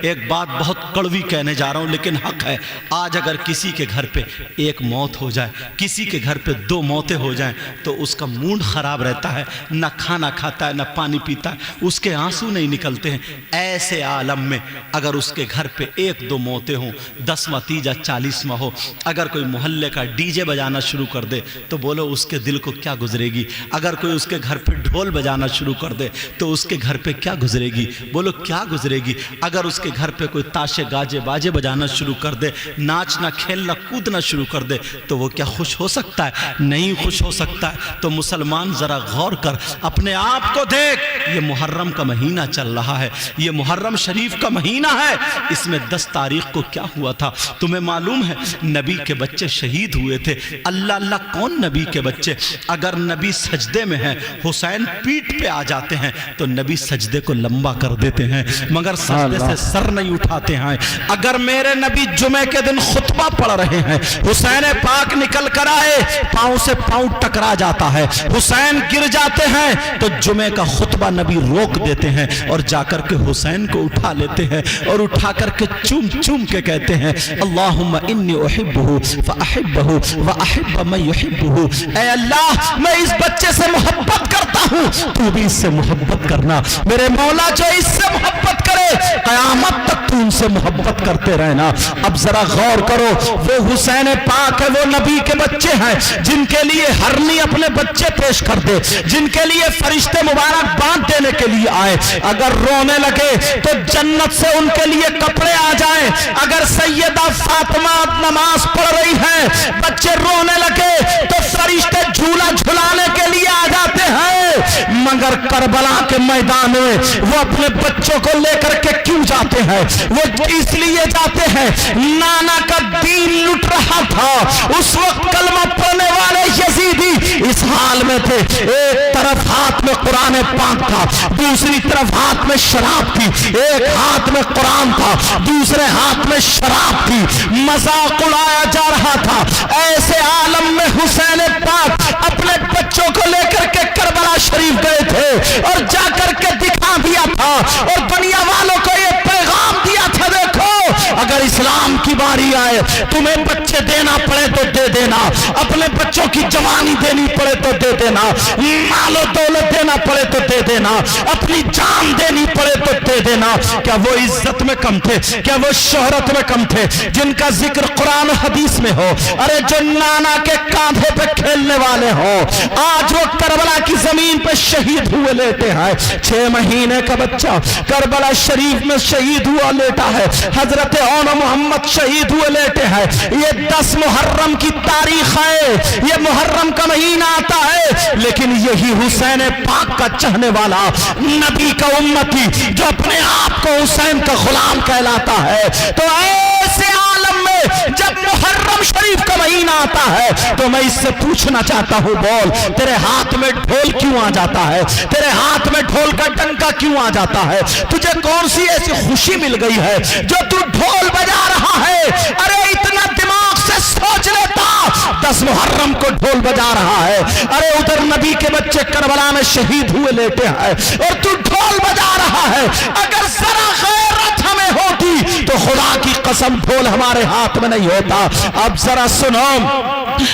ایک بات بہت کڑوی کہنے جا رہا ہوں لیکن حق ہے. آج اگر کسی کے گھر پہ ایک موت ہو جائے, کسی کے گھر پہ 2 موتیں ہو جائیں تو اس کا موڈ خراب رہتا ہے, نہ کھانا کھاتا ہے نہ پانی پیتا ہے, اس کے آنسو نہیں نکلتے ہیں. ایسے عالم میں اگر اس کے گھر پہ 1-2 موتیں ہوں, 10واں تیجا 40واں ہو, اگر کوئی محلے کا ڈی جے بجانا شروع کر دے تو بولو اس کے دل کو کیا گزرے گی. اگر کوئی اس کے گھر پہ ڈھول بجانا شروع کر دے تو اس کے گھر پہ کیا گزرے گی, بولو کیا گزرے گی. اگر اس کے گھر پہ کوئی تاشے گاجے باجے بجانا شروع کر دے, ناچنا کھیلنا کودنا شروع کر دے تو وہ کیا خوش ہو سکتا ہے؟ نہیں خوش ہو سکتا ہے. تو مسلمان ذرا غور کر, اپنے آپ کو دیکھ. یہ محرم کا مہینہ چل رہا ہے, یہ محرم شریف کا مہینہ ہے. اس میں 10 تاریخ کو کیا ہوا تھا تمہیں معلوم ہے؟ نبی کے بچے شہید ہوئے تھے. اللہ اللہ کون نبی کے بچے؟ اگر نبی سجدے میں ہیں, حسین پیٹ پہ آ جاتے ہیں تو نبی سجدے کو لمبا کر دیتے ہیں مگر سجدے سے سر نہیں اٹھاتے ہیں. اگر میرے نبی جمعے کے دن خطبہ پڑھ رہے ہیں, حسین پاک نکل کر آئے, پاؤں سے پاؤں ٹکرا جاتا ہے, حسین گر جاتے ہیں تو جمعے کا خطبہ نبی روک دیتے ہیں اور جا کر کے حسین کو اٹھا لیتے ہیں اور اٹھا کر کے چوم چوم کے کہتے ہیں اللہم انی احبہ فاحبہ واحب من یحبہ. اے اللہ میں اس بچے سے محبت کرتا ہوں, تو بھی اس سے محبت کرنا. میرے مولا جو اس سے محبت کرے قیامت تک تو ان سے محبت کرتے رہنا. اب ذرا غور کرو, وہ حسین پاک ہے, وہ نبی کے بچے ہیں جن کے لیے ہرنی اپنے بچے پیش کر دے, جن کے لیے فرشتے مبارک باندھ دینے کے لیے آئے. اگر رونے لگے تو جنت سے ان کے لیے کپڑے آ جائیں. اگر سیدہ فاطمہ نماز پڑھ رہی ہیں, بچے رونے لگے تو فرشتے جھولا جھلانے کے لیے آ جاتے ہیں. مگر کربلا کے میدان میں وہ اپنے بچوں کو لے کر کے کیوں جاتے ہیں؟ وہ اس لیے جاتے ہیں, نانا کا دین لٹ رہا تھا. اس وقت کلمہ پڑھنے والے یزیدی اس حال میں تھے, ایک طرف ہاتھ میں قرآن پاک تھا, دوسری طرف ہاتھ میں شراب تھی. ایک ہاتھ میں قرآن تھا, دوسرے ہاتھ میں شراب تھی. مذاق اڑایا جا رہا تھا. ایسے عالم میں حسین پاک اپنے بچوں کو لے کر کے کربلا شریف گئے تھے اور جا کر کے دکھا دیا تھا اور دنیا والوں کو یہ پیغام دیا تھا, دیکھو اگر اسلام کی باری آئے تمہیں بچے دینا پڑے تو دے دینا, اپنے بچوں کی جوانی دینی پڑے تو دے دینا, مال و دولت دینا پڑے تو دے دینا, اپنی جان دینی پڑے تو دے دینا. کیا وہ عزت میں کم تھے؟ کیا وہ شہرت میں کم تھے جن کا ذکر قرآن و حدیث میں ہو؟ ارے جو نانا کے کاندھے پہ کھیلنے والے ہوں, آج وہ کربلا کی زمین پہ شہید ہوئے لیٹے ہیں. 6 مہینے کا بچہ کربلا شریف میں شہید ہوا لیٹا ہے. حضرت اون محمد شہید ہوئے لیٹے ہیں. یہ 10 محرم کی تاریخ ہے, یہ محرم کا مہینہ آتا ہے, لیکن یہی حسین پاک کا چاہنے والا نبی کا امتی جو اپنے آپ کو حسین کا غلام کہلاتا ہے. تو ایسے عالم میں جب محرم شریف کا مہینہ آتا ہے تو میں اس سے پوچھنا چاہتا ہوں, بول تیرے ہاتھ میں ڈھول کیوں آ جاتا ہے؟ تیرے ہاتھ میں ڈھول کا ڈنکا کیوں آ جاتا ہے؟ تجھے کون سی ایسی خوشی مل گئی ہے جو تو ڈھول بجا رہا ہے؟ ارے اتنا دماغ سے سوچ لیتا, 10 محرم کو ڈھول بجا رہا ہے, ارے ادھر نبی کے بچے کربلا میں شہید ہوئے لیٹے ہیں اور تو ڈھول بجا رہا ہے. اگر ذرا غیرت ہمیں ہوتی تو خدا کی قسم ڈھول ہمارے ہاتھ میں نہیں ہوتا. اب ذرا سنو,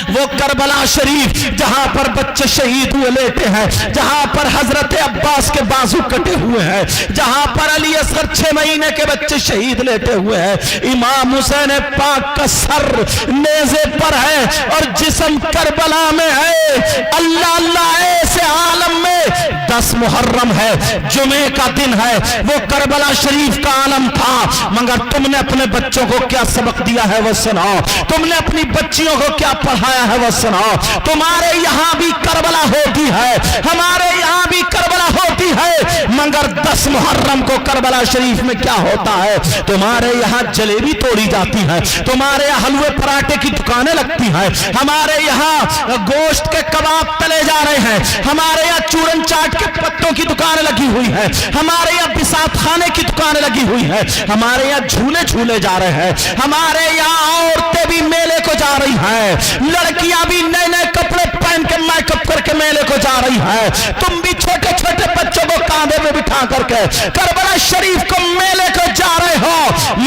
وہ کربلا شریف جہاں پر بچے شہید ہوئے لیٹے ہیں, جہاں پر حضرت عباس کے بازو کٹے ہوئے ہیں, جہاں پر علی اصغر 6 مہینے کے بچے شہید لیٹے ہوئے ہیں, امام حسین پاک کا سر نیزے پر ہے اور جسم کربلا میں ہے. اللہ اللہ, ایسے عالم میں 10 محرم ہے, جمعے کا دن ہے, وہ کربلا شریف کا عالم تھا. مگر تم نے اپنے بچوں کو کیا سبق دیا ہے وہ سناؤ, تم نے اپنی بچیوں کو کیا پڑھایا ہے وہ سناؤ. تمہارے یہاں بھی کربلا ہوتی ہے, ہمارے یہاں بھی کربلا ہوتی ہے, مگر 10 محرم کو کربلا شریف میں کیا ہوتا ہے؟ تمہارے یہاں جلیبی توڑی جاتی ہے, تمہارے یہاں حلوے پراٹھے کی دکانیں لگتی ہیں, ہمارے یہاں گوشت کے کباب تلے جا رہے ہیں, ہمارے یہاں چورن چاٹ کے پتوں کی دکانیں لگی ہوئی ہیں, ہمارے یہاں بسات خانے کی دکانیں لگی ہوئی ہیں, ہمارے یہاں جھولے جھولے جا رہے ہیں, ہمارے یہاں عورتیں بھی میلے کو جا رہی ہیں, لڑکیاں بھی نئے نئے کپڑے پہن کے میک اپ کر کے میلے کو جا رہی ہیں. تم بھی چھوٹے چھوٹے بچوں کو کاندھے میں بٹھا کر کے کربلا شریف کو میلے کو جا رہے ہو.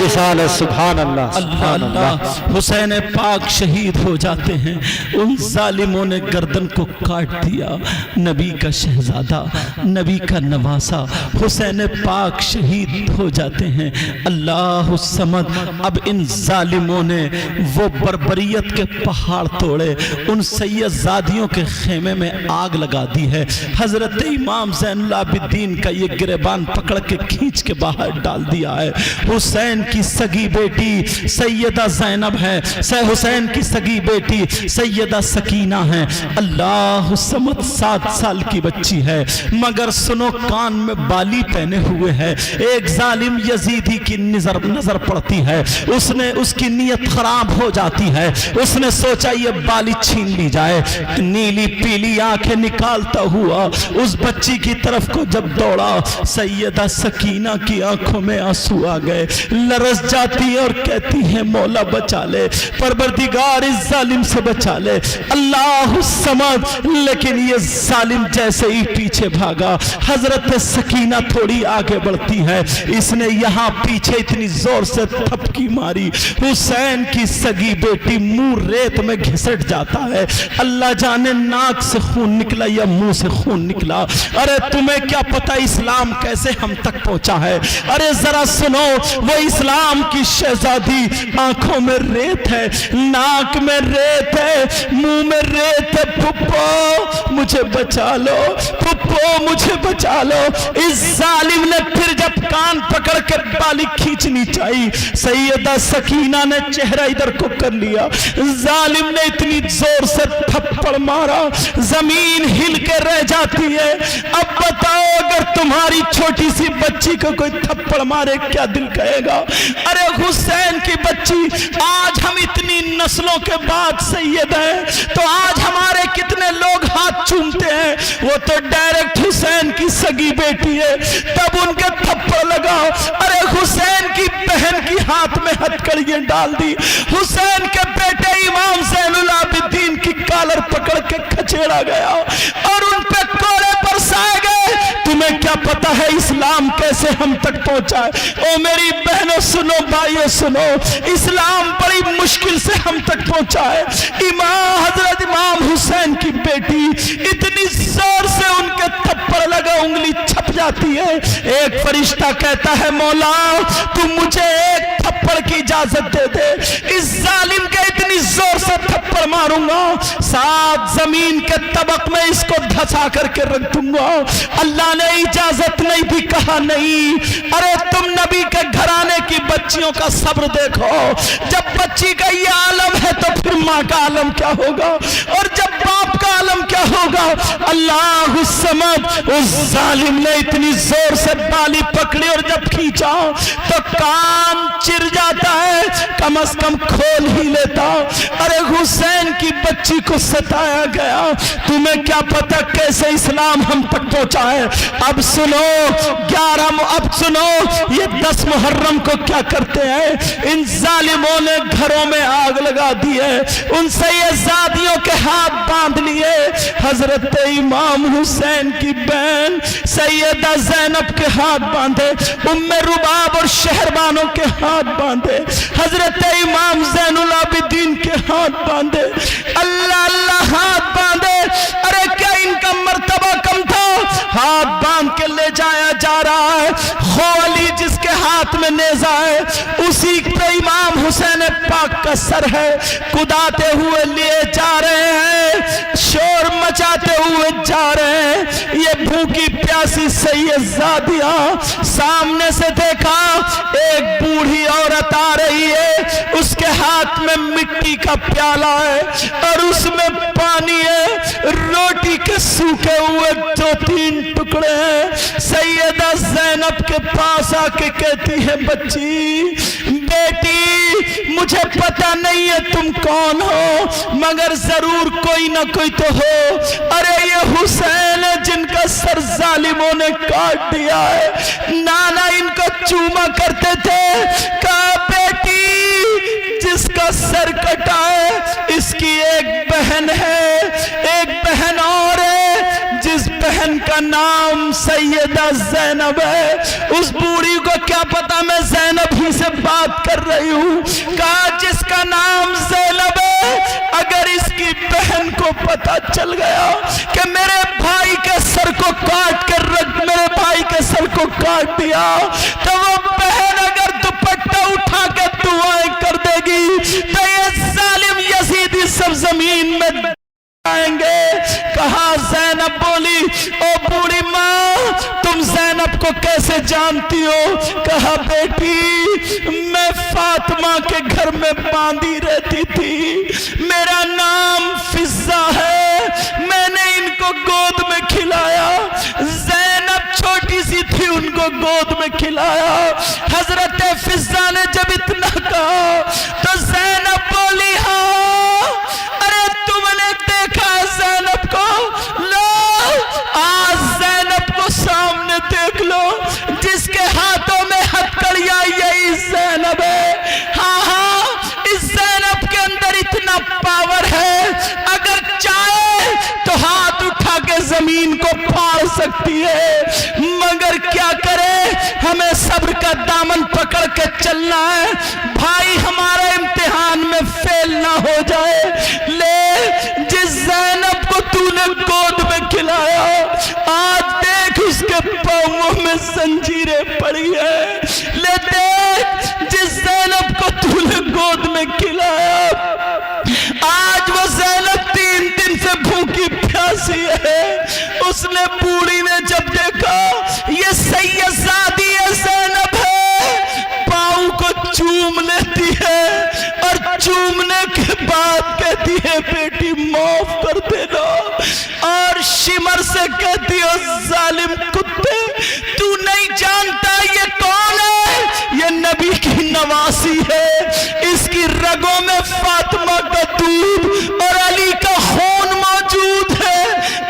رسالت سبحان اللہ اللہ سبحان اللہ اللہ حسین پاک شہید ہو جاتے ہیں، ان ظالموں نے گردن کو کاٹ دیا، نبی کا شہزادہ، نبی کا نواسا حسین پاک شہید ہو جاتے ہیں۔ اللہ الصمد، اب ان ظالموں نے وہ بربریت کے پہاڑ توڑے، ان سید زادیوں کے خیمے میں آگ لگا دی ہے۔ حضرت امام زین العابدین کا یہ گریبان پکڑ کے کھینچ کے باہر ڈال دیا ہے۔ حسین کی سگی بیٹی سیدہ زینب ہے، حسین کی سگی بیٹی سیدہ سکینہ ہے۔ اللہ الصمد 7 سال کی بچی ہے، مگر سنو کان میں بالی پہنے ہوئے ہے۔ ایک ظالم یزیدی کی نظر پڑتی ہے، اس کی نیت خراب ہو جاتی ہے، اس نے سوچا یہ بالی چھین لی جائے۔ نیلی پیلی آنکھیں نکالتا ہوا اس بچی کی طرف کو جب دوڑا، سیدہ سکینہ کی آنکھوں میں آنسو آ گئے، لرز جاتی ہے اور کہتی ہے مولا بچا لے، پروردگار اس ظالم سے بچا لے۔ اللہ الصمد، لیکن یہ ظالم جیسے ہی پیچھے بھاگا، حضرت سکینہ تھوڑی آگے بڑھتی ہے، اس نے یہاں پیچھے اتنی زور سے تھپکی ماری، حسین کی سگی بیٹی منہ ریت میں گھسٹ جاتا ہے۔ اللہ جانے ناک سے خون نکلا یا منہ سے خون نکلا۔ ارے تمہیں کیا پتہ اسلام کیسے ہم تک پہنچا ہے؟ ارے ذرا سنو، وہ اسلام کی شہزادی، آنکھوں میں ریت ہے، ناک میں ریت ہے، منہ میں ریت ہے۔ پھپھو مجھے بچا لو، پھپھو مجھے بچا لو۔ اس ظالم نے پھر جب کان پکڑ کے بالی کھینچنی چاہی، سیدہ سکینہ نے چہرہ ادھر کو کر لیا، ظالم نے اتنی زور سے تھپڑ مارا زمین ہل کے رہ جاتی ہے۔ اب بتاؤ اگر تمہاری چھوٹی سی بچی کو کوئی تھپڑ مارے کیا دل کہے گا؟ ارے حسین کی بچی، آج ہم اتنی نسلوں کے بعد سید ہیں تو آج ہمارے کتنے لوگ ہاتھ چومتے ہیں، وہ تو ڈائریکٹ حسین کی سگی بیٹی ہے، تب ان کے تھپڑ لگا۔ ارے حسین کی بہن کی ہاتھ میں ہتھکڑیاں ڈال دی، حسین کے بیٹے امام زین العابدین کی کالر پکڑ کے کھچیڑا گیا اور ان پہ کوڑے برسائے گئے۔ تمہیں کیا پتا ہے اسلام کیسے ہم تک پہنچا ہے؟ او میری بہنوں سنو، بھائیوں سنو، اسلام بڑی مشکل سے ہم تک پہنچا ہے۔ حضرت امام حسین کی بیٹی اتنی زور سے ان کے تھپڑ لگا انگلی چھپ جاتی ہے۔ ایک فرشتہ کہتا ہے مولا تم مجھے ایک تھپڑ کی اجازت دے دے، اس ظالم کے اتنی زور سے تھپڑ ماروں گا 7 زمین کے طبق میں اس کو دھسا کر کے رکھ دوں گا۔ اللہ نے اجازت نہیں دی، کہا نہیں۔ ارے تم نبی کے گھرانے کی بچیوں کا صبر دیکھو، جب بچی کا یہ عالم ہے تو پھر ماں کا عالم کیا ہوگا، اور جب باپ کا عالم کیا ہوگا؟ اللہ الصمد، اس ظالم نے اتنی زور سے بالی پکڑی اور جب کھینچا تو کان چر جاتا ہے، کم از کم کھول ہی لیتا۔ ارے حسین کی بچی کو ستایا گیا، تمہیں کیا پتہ کیسے اسلام ہم تک پہنچا ہے؟ اب سنو، اب سنو یہ 10 محرم کو کیا کرتے ہیں؟ ان ظالموں نے گھروں میں آگ لگا دی ہے، ان سیدزادیوں کے ہاتھ باندھ لیے، حضرت امام حسین کی بہن سیدہ زینب کے ہاتھ باندھے، ام رباب اور شہربانوں کے ہاتھ باندھے، حضرت امام زین العابدین کے ہاتھ باندھے، اللہ اللہ ہاتھ باندھے۔ ارے کیا ان کا مرتبہ کم تھا؟ ہاتھ باندھ کے لے جایا جا رہا ہے، خولی جس کے ہاتھ میں نیزہ ہے اسی پہ امام حسین پاک کا سر ہے، کداتے ہوئے لیے جا رہے ہیں، شور مچاتے ہوئے جا رہے ہیں۔ یہ بھوکی پیاسی سیدزادیاں سامنے سے دیکھا ایک بوڑھی عورت آ رہی ہے، اس کے ہاتھ میں مٹی کا پیالہ ہے اور اس میں پانی ہے، روٹی کے سوکھے ہوئے 2-3 ٹکڑے ہیں۔ سیدہ زینب کے پاس آ کے کہتی ہے بچی، بیٹی مجھے پتہ نہیں ہے تم کون ہو، مگر ضرور کوئی نہ کوئی تو ہو۔ ارے یہ حسین ہے جن کا سر ظالموں نے کاٹ دیا ہے، نانا ان کو چوما کرتے تھے۔ کہا بیٹی جس کا سر کٹا ہے اس کی ایک بہن ہے، ایک بہن اور ہے جس بہن کا نام سیدہ زینب ہے۔ اس بوڑھی کو کیا پتا میں زینب ہی سے بات کر رہی ہوں. کہا جس کا نام زینب ہے اگر اس کی بہن کو پتا چل گیا کہ میرے بھائی کے سر کو کاٹ کر میرے بھائی کے سر کو کاٹ دیا تو وہ بہن اگر دوپٹہ اٹھا کے دعائیں کر دے گی تو یہ ظالم یزیدی سب زمین میں آئیں گے. کہا زینب بولی او بوڑھی ماں تم زینب کو کیسے جانتی ہو؟ کہا بیٹی میں فاطمہ کے گھر میں باندھی رہتی تھی, میرا نام فضہ ہے, میں نے ان کو گود میں کھلایا. زینب چھوٹی سی تھی ان کو گود میں کھلایا. حضرت فضہ نے جب اتنا کہا تو زینب بولی ہاں ارے تم نے دیکھا زینب کو؟ لو آج زینب کو سامنے دیکھ لو, جس کے ہاتھوں میں ہتھکڑیاں یہی زینب ہے. ہاں ہاں اس زینب کے اندر اتنا پاور ہے اگر چاہے تو ہاتھ اٹھا کے زمین کو پھاڑ سکتی ہے, مگر کیا کرے ہمیں صبر کا دامن پکڑ کے چلنا ہے بھائی ہمارا امتحان میں فیل نہ ہو جائے. لے جس زینب کو تو نے گود میں کھلایا آج دیکھ اس کے پاؤں میں زنجیریں پڑی ہے. لے دیکھ جس زینب کو تو نے گود میں کھلایا آج وہ زینب 3 دن سے بھوکی پیاسی ہے. اس نے بوڑھی نے جب دیکھا یہ سید زادی زینب ہے پاؤں کو چوم لیتی ہے اور چومنے کے بعد کہتی ہے بیٹی معاف کر دینا, اور شمر سے کہتی ہے ظالم کتے تو نہیں جانتا یہ کون ہے؟ یہ نبی کی نواسی ہے, اس کی رگوں میں فاطمہ کا دودھ اور علی کا خون موجود ہے.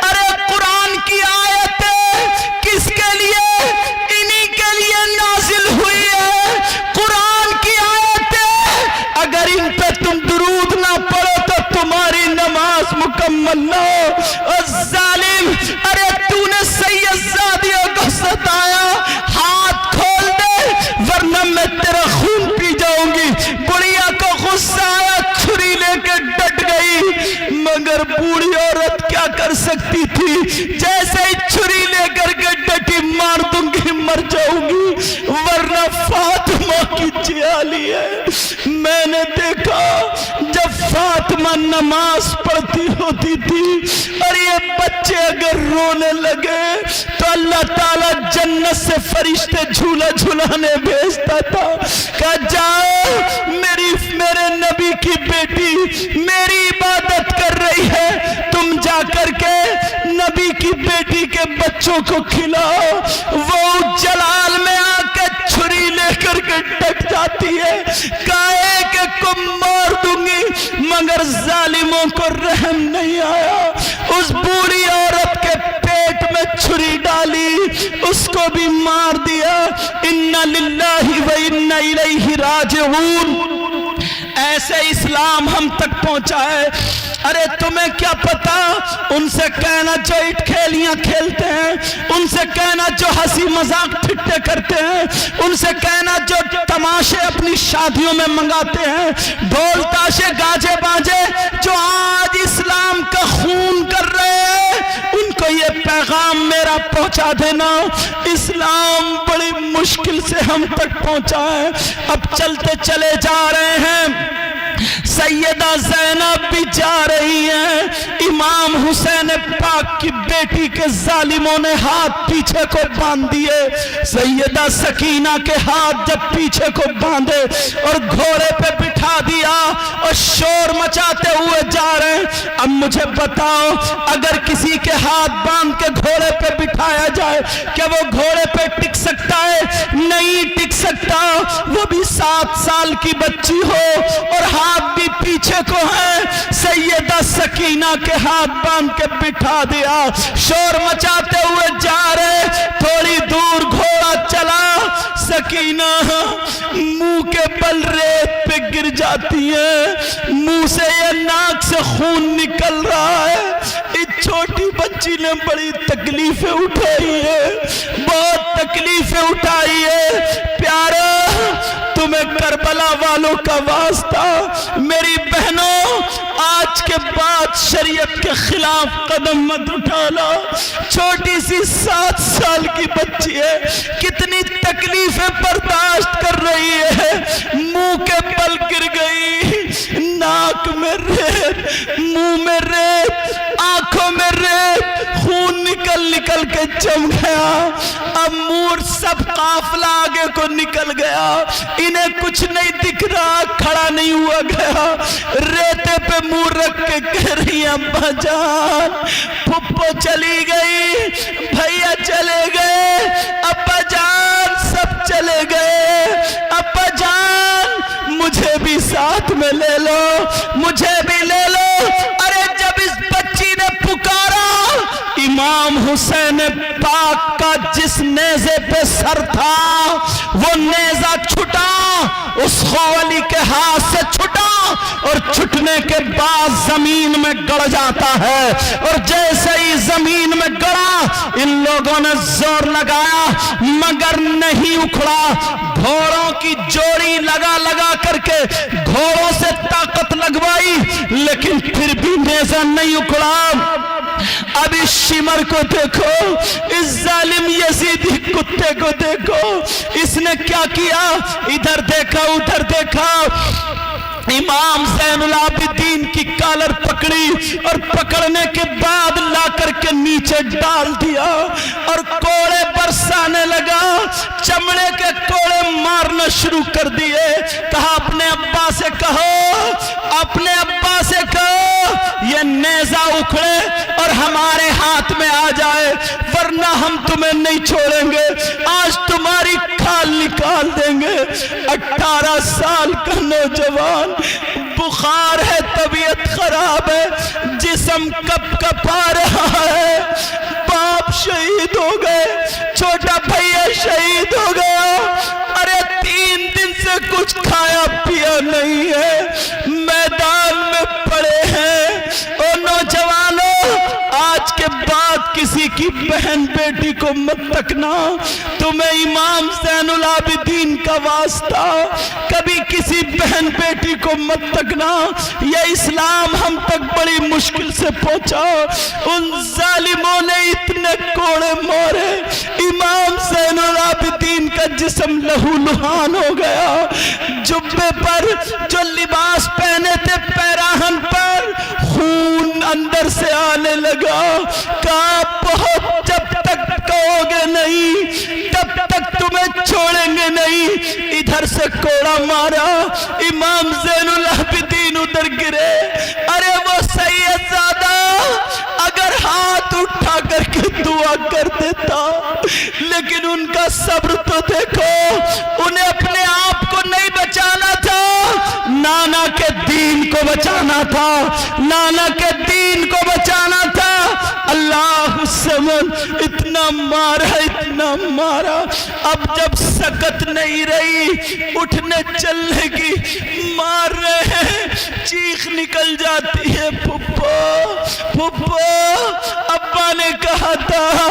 ارے قرآن کی آیتیں کس کے لیے؟ انہی کے لیے نازل ہوئی ہے. قرآن کی آیتیں اگر ان پہ تم درود نہ پڑھو تو تمہاری نماز مکمل نہ ہو. اور ظالم ارے تو نے سید زادیوں کو ستایا, ہاتھ کھول دے ورنہ میں تیرا خون پی جاؤں گی. بڑھیا کو غصہ آیا, چھری لے کے ڈٹ گئی, مگر بوڑھی عورت کیا کر سکتی تھی؟ جیسے ہی چھری لے کر کے ڈٹی مار دوں گی مر جاؤں گی ورنہ فاطمہ کی جیالی ہے. میں نے دیکھا جب فاطمہ نماز پڑھتی ہوتی تھی اور یہ بچے اگر رونے لگے تو اللہ تعالیٰ جنت سے فرشتے جھولا جھولانے بھیجتا تھا. کہا جاؤ میرے نبی کی بیٹی میری عبادت کر رہی ہے, تم جا کر کے نبی کی بیٹی کے بچوں کو کھلاؤ. وہ جلال میں آ کے چھری لے کر کے ڈٹ جاتی ہے, کہے کہ کو مار دوں گی مگر ظالموں کو رحم نہیں آیا. اس بوڑھی عورت کے پیٹ میں چھری ڈالی, اس کو بھی مار دیا. اِنَّا لِلَّهِ وَإِنَّا إِلَيْهِ رَاجِعُونَ. ایسے اسلام ہم تک پہنچا ہے. ارے تمہیں کیا پتا, ان سے کہنا جو اٹ کھیلیاں کھیلتے ہیں, ان سے کہنا جو ہنسی مذاق ٹھٹے کرتے ہیں, ان سے کہنا جو تماشے اپنی شادیوں میں منگاتے ہیں, ڈھول تاشے گاجے باجے جو آج اسلام کا خون کر رہے ہیں, ان کو یہ پیغام میرا پہنچا دینا. اسلام بڑی مشکل سے ہم تک پہنچا ہے. اب چلتے چلے جا رہے ہیں, سیدہ زینب بھی جا رہی ہیں. امام حسین پاک کی بیٹی کے ظالموں نے ہاتھ پیچھے کو باندھ دیے. سیدہ سکینہ کے ہاتھ جب پیچھے کو باندھے اور گھوڑے پہ بٹھا دیا اور شور مچاتے ہوئے جا رہے ہیں. اب مجھے بتاؤ اگر کسی کے ہاتھ باندھ کے گھوڑے پہ بٹھایا جائے کیا وہ گھوڑے پہ ٹک سکتا ہے؟ نہیں ٹک سکتا. وہ بھی 7 سال کی بچی ہو اور ہاتھ بھی پیچھے کو ہے. سیدہ سکینہ کے ہاتھ باندھ کے بٹھا دیا, شور مچاتے ہوئے جا رہے. تھوڑی دور گھوڑا چلا, سکینہ منہ کے بل ریت پہ گر جاتی ہے, منہ سے یہ ناک سے خون نکل رہا ہے. اس چھوٹی بچی نے بڑی تکلیفیں اٹھائی ہے, بہت تکلیفیں اٹھائی ہے. پیار کربلا والوں کا واسطہ، میری بہنوں آج کے بعد شریعت کے خلاف قدم مت اٹھانا۔ چھوٹی سی 7 سال کی بچی ہے، کتنی تکلیفیں برداشت کر رہی ہے، منہ کے بل گر گئی، ناک میں ریت، منہ میں ریت، آنکھوں میں ریت، خون نکل نکل کے جم گیا۔ اب مور سب قافلہ آگے کو نکل گیا، انہیں کچھ نہیں دکھ رہا، کھڑا نہیں ہوا گیا، ریتے پہ منہ رکھ کے کہہ رہی ہیں ابا جان پھپھو چلی گئی، بھیا چلے گئے، ابا جان سب چلے گئے، ابا جان مجھے بھی ساتھ میں لے لو، مجھے بھی لے لو۔ ارے جب اس بچی نے پکارا، امام حسین پاک کا جس نیزے پہ سر تھا وہ نیزہ چھٹا، اس خولی کے ہاتھ سے چھٹا، اور چھٹنے کے بعد زمین میں گڑ جاتا ہے، اور جیسے ہی زمین میں گڑا ان لوگوں نے زور لگایا مگر نہیں اکھڑا، گھوڑوں کی جوڑی لگا لگا کر کے گھوڑوں سے طاقت لگوائی لیکن پھر بھی نیزہ نہیں اکھڑا۔ اب اس شمر کو دیکھو، اس ظالم یزیدی کتے کو دیکھو، اس نے کیا کیا، ادھر دیکھا ادھر دیکھا، امام زین العابدین کی کالر پکڑی اور پکڑنے کے بعد لا کر کے نیچے ڈال دیا اور کوڑے برسانے لگا، چمڑے کے کوڑے مارنا شروع کر دیے۔ کہا اپنے ابا سے کہو، اپنے ابا سے کہو یہ نیزہ اکھڑے اور ہمارے ہاتھ میں آ جائے ورنہ ہم تمہیں نہیں چھوڑیں گے، آج تمہاری کھال نکال دیں گے۔ 18 سال کا نوجوان، بخار ہے، طبیعت خراب ہے، جسم کپ کپا رہا ہے، باپ شہید ہو گئے، چھوٹا بھیا شہید ہو گیا، ارے 3 دن سے کچھ کھایا پیا نہیں ہے، میدان میں پڑے ہیں۔ او نوجوانوں، آج کے بعد کسی کی بہن بیٹی کو مت تکنا، تمہیں امام زین العابدین کا واسطہ، کبھی کسی بہن بیٹی کو مت تکنا، یہ اسلام ہم تک بڑی مشکل سے پہنچا، ان ظالموں نے اتنے کوڑے مارے، امام زین العابدین کا جسم لہو لہان ہو گیا، جبے پر جو لباس پہنے تھے پیراہن پر خون اندر سے آنے لگا، کہا بہت جب تک کہو گے نہیں تب تک تمہیں چھوڑیں گے نہیں۔ ادھر سے کوڑا مارا، امام زین العابدین ادھر گرے، ارے وہ سید زادہ اگر ہاتھ اٹھا کر کے دعا کر دیتا، لیکن ان کا صبر تو دیکھو، انہیں اپنے آپ کو نہیں بچانا تھا، نانا کے دین کو بچانا تھا، نانا کے دین کو بچانا تھا۔ اللہ الصمد، اتنا مارا اتنا مارا، اب جب سکت نہیں رہی، اٹھنے چلنے کی مار رہے ہیں، چیخ نکل جاتی ہے، پھپھو پھپھو۔ ابا نے کہا تھا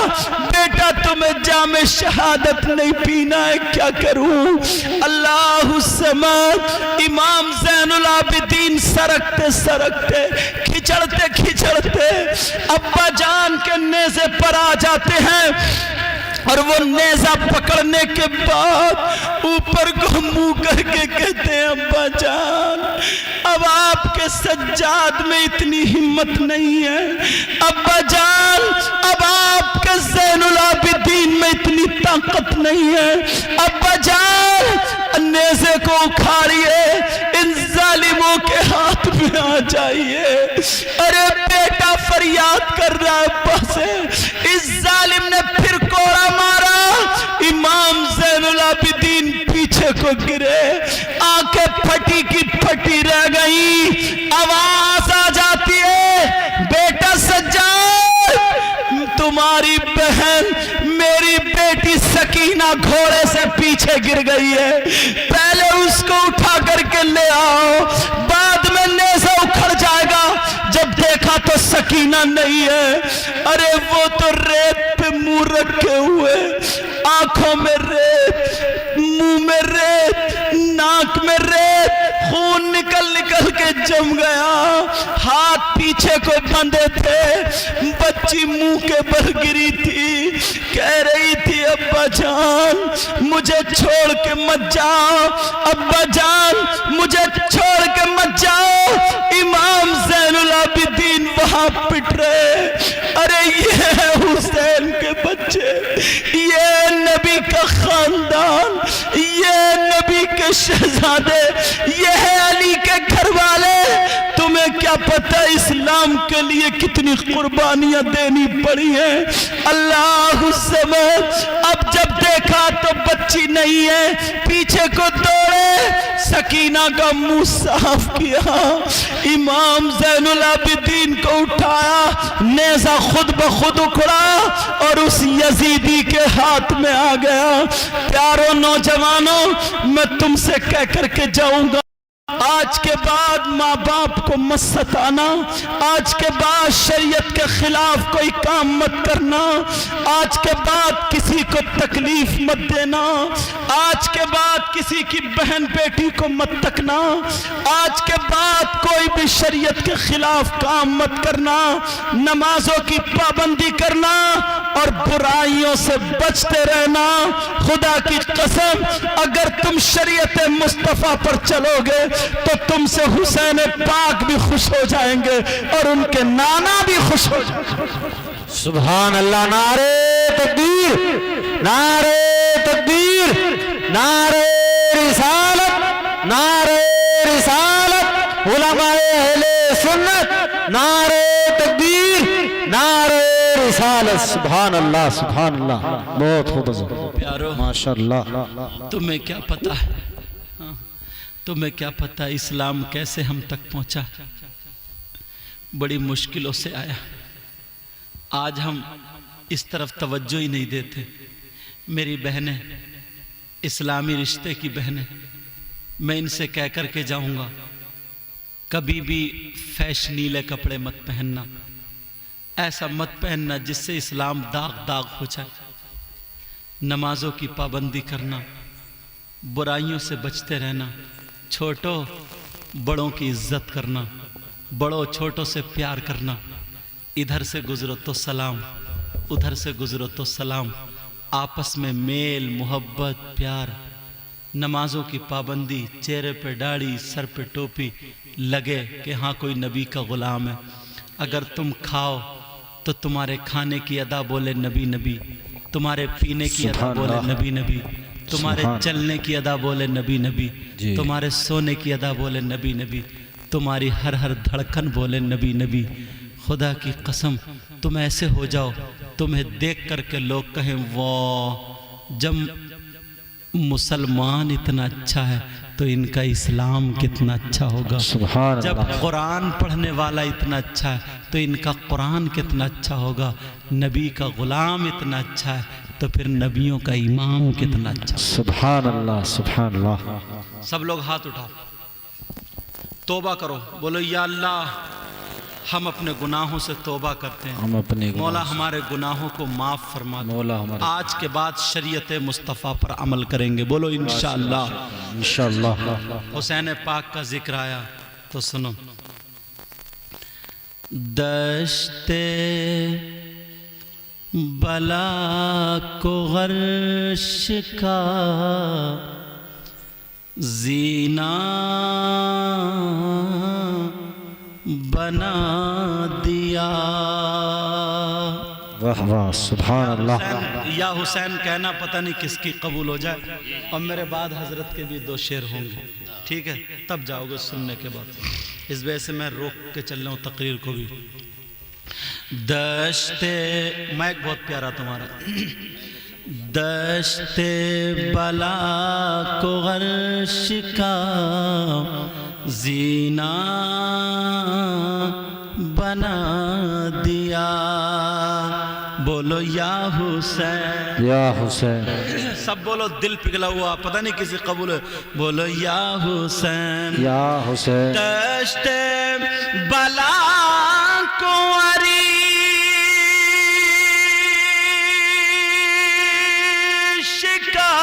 بیٹا تمہیں جام شہادت نہیں پینا ہے، کیا کروں؟ اللہ الصمد، امام زین العابدین سرکتے سرکتے، کھچڑتے کھچڑتے ابا جان کے نیزے پر آ جاتے ہیں، اور وہ نیزہ پکڑنے کے بعد اوپر کو منہ کر کے کہتے ہیں ابا جان اب آپ کے سجاد میں اتنی ہمت نہیں ہے، ابا جان اب آپ کے زین العابدین میں اتنی طاقت نہیں ہے، ابا جان نیزے کو اکھاڑیے، ان ظالموں کے ہاتھ میں آ جائیے۔ ارے بیٹا فریاد کر رہا ہے ابا سے، اس ظالم نے پھر کوڑا مارا، امام زین العابدین پیچھے کو گرے، آنکھیں پھٹی کی پھٹی رہ گئی، آواز آ جاتی ہے بیٹا سجاد تمہاری بہن میری بیٹی سکینہ گھوڑے سے پیچھے گر گئی ہے، پہلے اس کو اٹھا کر کے لے آؤ، بعد میں نیزہ اکھڑ جائے گا۔ جب دیکھا تو سکینہ نہیں ہے، ارے وہ تو ریت پہ منہ رکھے ہوئے، آنکھوں میں ریت، منہ میں ریت، ناک جم گیا، ہاتھ پیچھے کو بندھے تھے، بچی منہ کے بل گری تھی، کہہ رہی تھی ابا جان مجھے چھوڑ کے مت جاؤ، ابا جان مجھے چھوڑ کے مت جاؤ۔ امام زین العابدین وہاں پٹ رہے، ارے یہ ہے حسین کے بچے، یہ نبی کا خاندان، یہ نبی کے شہزادے، یہ ہے علی کے گھر والے، تمہیں کیا پتہ اسلام کے لیے کتنی قربانیاں دینی پڑی ہیں۔ اللہ الصمد، اب جب دیکھا تو بچی نہیں ہے، پیچھے کو دوڑے، سکینہ کا منہ صاف کیا، امام زین العابدین کو اٹھایا، نیزہ خود بخود اکھڑا اور اس یزیدی کے ہاتھ میں آ گیا۔ پیارو نوجوانوں، میں تم سے کہہ کر کے جاؤں گا، آج کے بعد ماں باپ کو مت ستانا، آج کے بعد شریعت کے خلاف کوئی کام مت کرنا، آج کے بعد کسی کو تکلیف مت دینا، آج کے بعد کسی کی بہن بیٹی کو مت تکنا، آج کے بعد کوئی بھی شریعت کے خلاف کام مت کرنا، نمازوں کی پابندی کرنا اور برائیوں سے بچتے رہنا۔ خدا کی قسم اگر تم شریعت مصطفیٰ پر چلو گے تو تم سے حسین پاک بھی خوش ہو جائیں گے اور ان کے نانا بھی خوش ہو جائیں گے۔ سبحان اللہ، نعرہ تکبیر، نعرہ تکبیر، نعرہ رسالت، نعرہ رسالت، علماء اہل سنت، نعرہ تکبیر، نعرہ رسالت۔ سبحان اللہ، سبحان اللہ، بہت خوب پیارو ماشاءاللہ۔ تمہیں کیا پتا ہے، تمہیں کیا پتا اسلام کیسے ہم تک پہنچا، بڑی مشکلوں سے آیا، آج ہم اس طرف توجہ ہی نہیں دیتے۔ میری بہنیں، اسلامی رشتے کی بہنیں، میں ان سے کہہ کر کے جاؤں گا کبھی بھی فیشنیلے کپڑے مت پہننا، ایسا مت پہننا جس سے اسلام داغ داغ ہو جائے، نمازوں کی پابندی کرنا، برائیوں سے بچتے رہنا، چھوٹوں بڑوں کی عزت کرنا، بڑوں چھوٹوں سے پیار کرنا، ادھر سے گزرو تو سلام، ادھر سے گزرو تو سلام، آپس میں میل محبت پیار، نمازوں کی پابندی، چہرے پہ داڑھی سر پہ ٹوپی، لگے کہ ہاں کوئی نبی کا غلام ہے۔ اگر تم کھاؤ تو تمہارے کھانے کی ادا بولے نبی نبی، تمہارے پینے کی ادا بولے نبی نبی، تمہارے چلنے کی ادا بولے نبی نبی، تمہارے سونے کی ادا بولے نبی نبی، تمہاری ہر ہر دھڑکن بولے نبی نبی۔ خدا کی قسم تم ایسے ہو جاؤ، تمہیں دیکھ کر کے لوگ کہیں واہ، جب مسلمان اتنا اچھا ہے تو ان کا اسلام کتنا اچھا ہوگا، جب قرآن پڑھنے والا اتنا اچھا ہے تو ان کا قرآن کتنا اچھا ہوگا، نبی کا غلام اتنا اچھا ہے تو پھر نبیوں کا امام کتنا اچھا ہوگا۔ سبحان اللہ، سبحان اللہ۔ سب لوگ ہاتھ اٹھاؤ، توبہ کرو، بولو یا اللہ ہم اپنے گناہوں سے توبہ کرتے ہیں، ہم اپنے مولا ہمارے گناہوں کو معاف فرما دے، آج کے بعد شریعت مصطفیٰ پر عمل کریں گے، بولو انشاءاللہ۔ انشاءاللہ۔ حسین پاک کا ذکر آیا تو سنو، دشت بلا کو غرش کا زینہ بنا دیا۔ واہ واہ، سبحان اللہ۔ یا حسین کہنا پتہ نہیں کس کی قبول ہو جائے، اور میرے بعد حضرت کے بھی 2 شعر ہوں گے، ٹھیک ہے، تب جاؤ گے سننے کے بعد، اس وجہ سے میں روک کے چل رہا ہوں تقریر کو بھی۔ دشت مائک بہت پیارا تمہارا، دشت بلا کو غرش کا زینہ بنا دیا، بولو یا حسین، یا حسین، سب بولو، دل پگھلا ہوا، پتہ نہیں کسی قبول ہے، بولو یا حسین، یا حسین۔ دشت بلا کو عریش کا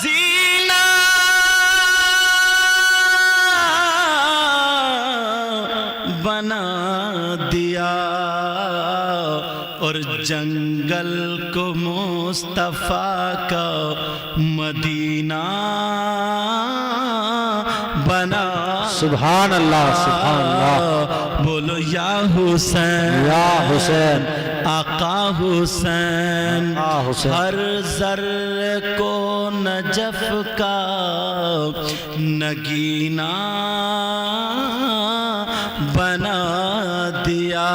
زینہ بنا دیا اور جنگل کو مصطفیٰ کا مدینہ بنا سبحان اللہ سبحان اللہ بولو یا حسین یا حسین آقا حسین آقا حسین ہر ذرے کو نجف کا نگینہ بنا دیا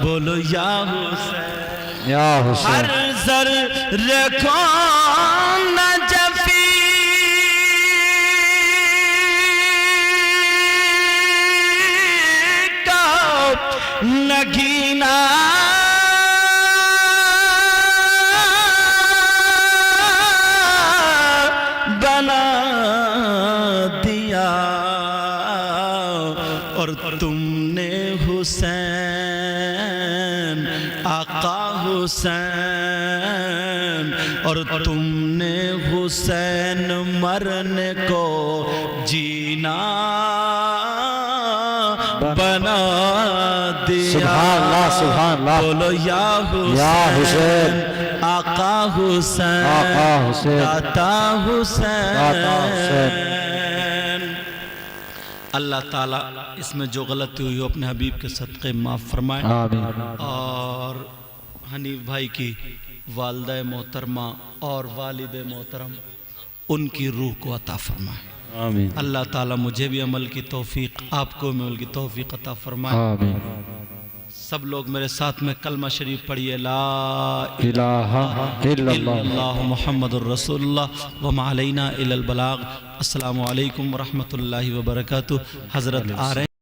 بولو یا حسین یا ہر حسین ذرے کو نجفی کا نگینہ بنا دیا اور تم نے حسین آقا حسین اور تم نے حسین مرنے کو جینا بنا دیا سبحان اللہ سبحان اللہ بولو یا حسین آقا حسین آقا حسین داتا داتا حسین اللہ تعالیٰ اس میں جو غلطی ہوئی ہو اپنے حبیب کے صدقے معاف فرمائے آمین اور حنیف بھائی کی والدہ محترمہ اور والد محترم ان کی روح کو عطا فرمائے آمین اللہ تعالیٰ مجھے بھی عمل کی توفیق آپ کو بھی عمل کی توفیق عطا فرمائے آمین سب لوگ میرے ساتھ میں کلمہ شریف پڑھیے لا الہ الا اللہ اللہ محمد الرسول اللہ وما علینا الا البلاغ السلام علیکم ورحمۃ اللہ وبرکاتہ حضرت آ رہے ہیں